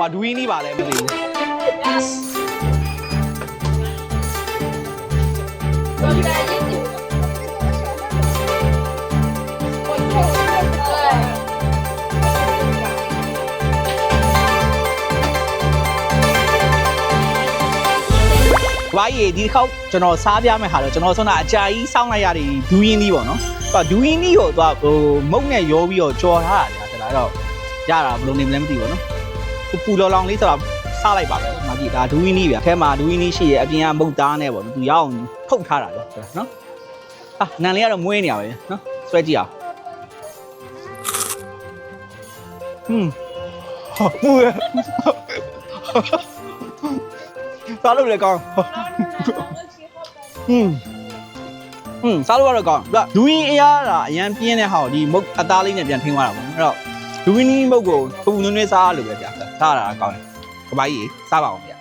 ဟွာဒူးင်းလေးပါလဲမသိဘူးဘာကြီးဒီတစ်ခေါက်ကျွန်တော်စားပြမယ်ဟာတော့ကျွန်တော်ဆုံးတာအကြာကြီးစောင်းလိုက်ရတယ်ဒူးင်းလေးပေါ့နော်ဒူးင်းလေးကိုသူကဟိုမုတ်နဲ့ရောပြီးတော့ကြော်ထားတာဒါတော့ရတာဘယ်လိုနေမလဲမသိဘူးနော်ပူလောင်လောင်လေးဆိုတာစားလိုက်ပါပဲမကြည့်ဒါဒူးင်းလေးဗျာအဲမှာဒူးင်းလေးရှိရဲ့အပြင်ကမုတ်သားနဲ့ပေါ့သူရအောင်ထုတ်ထားတာလေနော်ဟာနန်လေးကတော့မွေးနေရပဲနော်ဆွဲကြည့်အောင်ပူရစားလို့လည်းကောင်းစားလို့ကတော့ကောင်းဒူးင်းအရာတာအရန်ပြင်းတဲ့ဟာကိုဒီမုတ်အသားလေးနဲ့ပြန်ထင်းသွားတာပေါ့အဲ့တော့ဒူးင်းမုတ်ကိုပူနွေးနွေးစားလို့ပဲဗျာစားတာကောင်းတယ်ကဘာကြီးစားပါအောင်ဗျာ